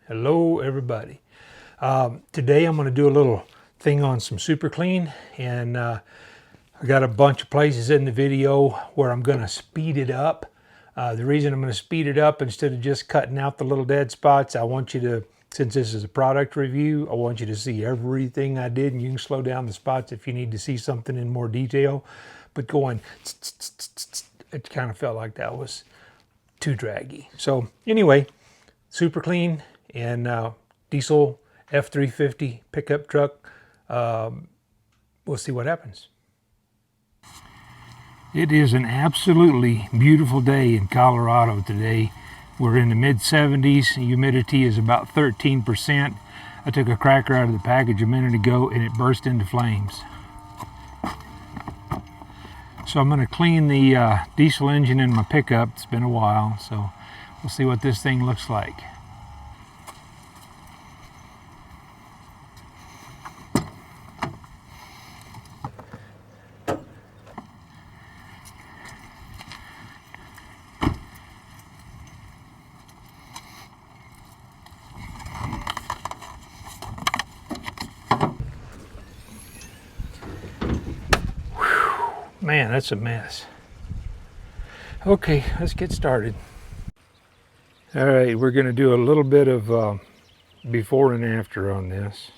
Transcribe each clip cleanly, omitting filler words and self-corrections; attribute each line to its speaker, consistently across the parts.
Speaker 1: Hello everybody. Today I'm going to do a little thing on some super clean, and I got a bunch of places in the video where I'm going to speed it up. The reason I'm going to speed it up instead of just cutting out the little dead spots, I want you to, since this is a product review, I want you to see everything I did, and you can slow down the spots if you need to see something in more detail. But going, it kind of felt like that was too draggy. So anyway, super clean and diesel F350 pickup truck. We'll see what happens. It is an absolutely beautiful day in Colorado today. We're in the mid-70s. Humidity is about 13%. I took a cracker out of the package a minute ago and it burst into flames. So I'm going to clean the diesel engine in my pickup. It's been a while, so we'll see what this thing looks like. Man, that's a mess. Okay, let's get started. All right, we're going to do a little bit of before and after on this.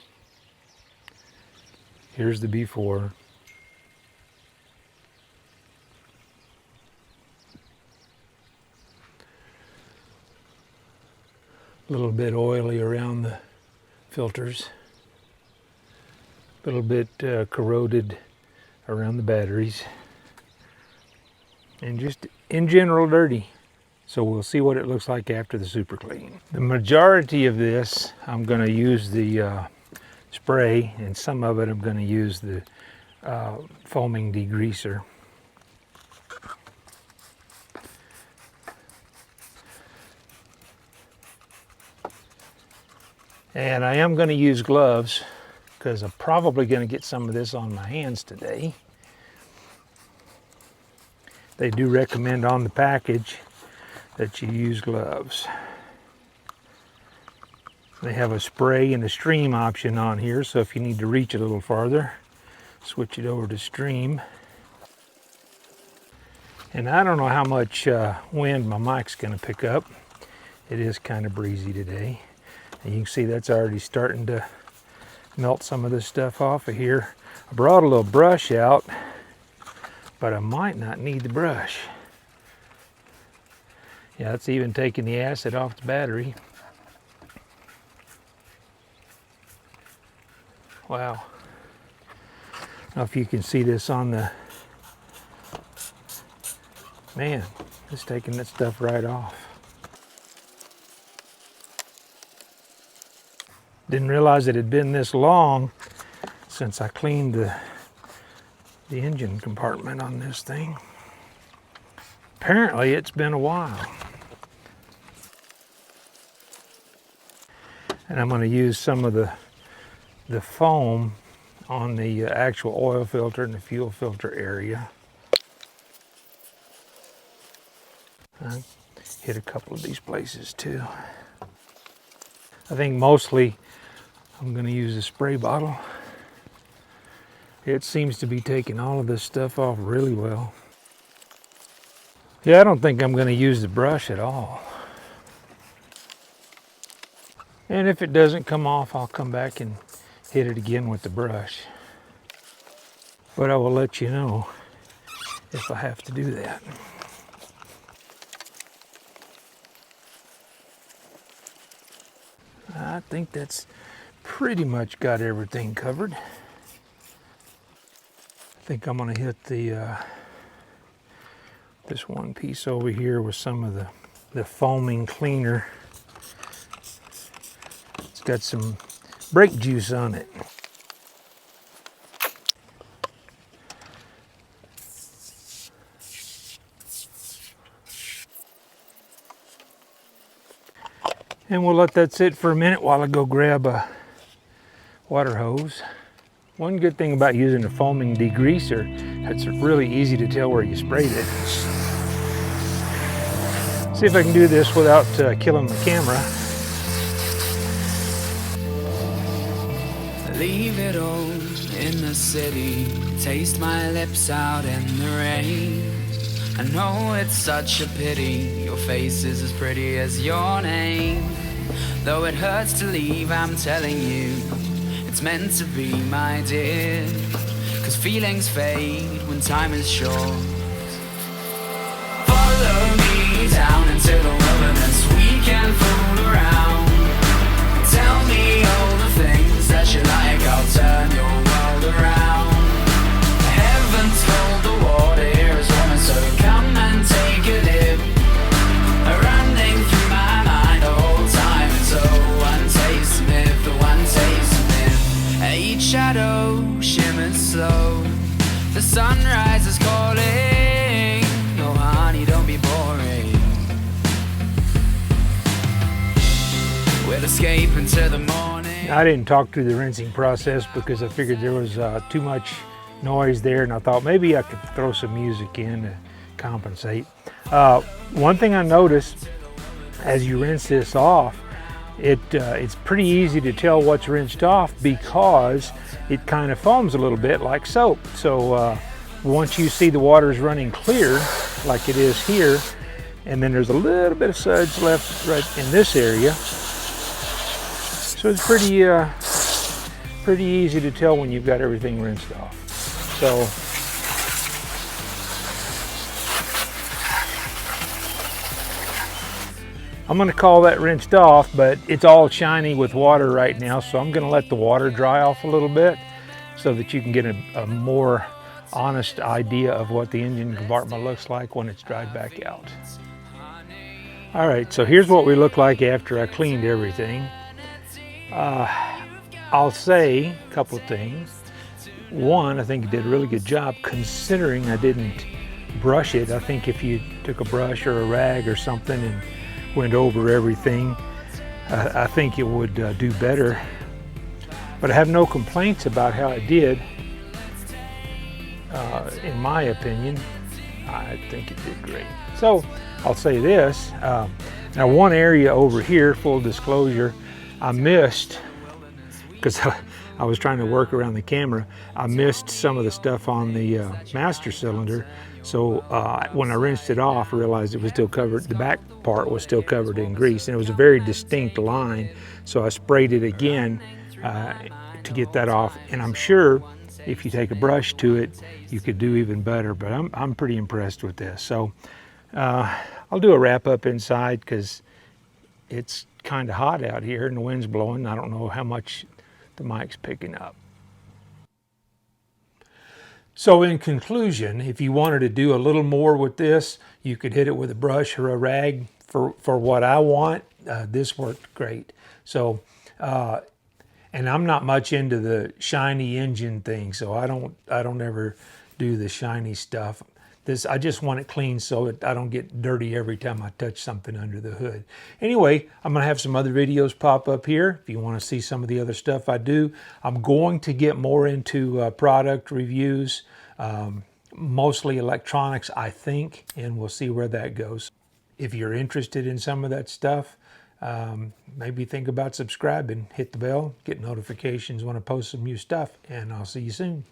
Speaker 1: Here's the before. A little bit oily around the filters. A little bit corroded around the batteries. And just in general dirty. So we'll see what it looks like after the super clean. The majority of this I'm going to use the spray, and some of it I'm going to use the foaming degreaser. And I am going to use gloves because I'm probably going to get some of this on my hands today. They do recommend on the package that you use gloves. They have a spray and a stream option on here, so if you need to reach a little farther, switch it over to stream. And I don't know how much wind my mic's going to pick up. It is kind of breezy today. And you can see that's already starting to melt some of this stuff off of here. I brought a little brush out, but I might not need the brush. Yeah, it's even taking the acid off the battery. Wow. I don't know if you can see this on the... Man, it's taking that stuff right off. Didn't realize it had been this long since I cleaned the engine compartment on this thing. Apparently it's been a while. And I'm going to use some of the foam on the actual oil filter and the fuel filter area. I hit a couple of these places too. I think mostly I'm going to use a spray bottle. It seems to be taking all of this stuff off really well. Yeah, I don't think I'm going to use the brush at all. And if it doesn't come off, I'll come back and hit it again with the brush. But I will let you know if I have to do that. I think that's pretty much got everything covered. I think I'm going to hit the this one piece over here with some of the foaming cleaner. It's got some brake juice on it. And we'll let that sit for a minute while I go grab a water hose. One good thing about using a foaming degreaser, it's really easy to tell where you sprayed it. See if I can do this without killing the camera.
Speaker 2: Leave it all in the city, taste my lips out in the rain. I know it's such a pity, your face is as pretty as your name. Though it hurts to leave, I'm telling you, it's meant to be, my dear. 'Cause feelings fade when time is short. Follow me down into the wilderness, we can fool around. Tell me all the things that you like, I'll turn your world around. Heaven's cold, the water here is warm, so come and take a dip. Running through my mind the whole time, it's one taste of myth, the one taste of myth. Each shadow shimmers slow, the sunrise is calling. Oh honey, don't be boring. We'll escape into the morning.
Speaker 1: I didn't talk through the rinsing process because I figured there was too much noise there, and I thought maybe I could throw some music in to compensate. One thing I noticed as you rinse this off, it's pretty easy to tell what's rinsed off because it kind of foams a little bit like soap. So once you see the water's running clear like it is here, and then there's a little bit of suds left right in this area, so it's pretty easy to tell when you've got everything rinsed off. So I'm going to call that rinsed off, but it's all shiny with water right now, so I'm going to let the water dry off a little bit so that you can get a more honest idea of what the engine compartment looks like when it's dried back out. All right, so here's what we look like after I cleaned everything. I'll say a couple of things. One, I think you did a really good job considering I didn't brush it. I think if you took a brush or a rag or something and went over everything, I think it would do better. But I have no complaints about how it did. In my opinion, I think it did great. So I'll say this. Now one area over here, full disclosure, I missed, because I was trying to work around the camera, I missed some of the stuff on the master cylinder. So when I rinsed it off, I realized it was still covered, the back part was still covered in grease, and it was a very distinct line. So I sprayed it again to get that off. And I'm sure if you take a brush to it, you could do even better, but I'm pretty impressed with this. So I'll do a wrap up inside because it's kind of hot out here and the wind's blowing. I don't know how much the mic's picking up. So in conclusion, if you wanted to do a little more with this, you could hit it with a brush or a rag. For what I want, this worked great. So, and I'm not much into the shiny engine thing, so I don't ever do the shiny stuff. I just want it clean so I don't get dirty every time I touch something under the hood. Anyway, I'm gonna have some other videos pop up here if you wanna see some of the other stuff I do. I'm going to get more into product reviews, mostly electronics, I think, and we'll see where that goes. If you're interested in some of that stuff, maybe think about subscribing, hit the bell, get notifications when I post some new stuff, and I'll see you soon.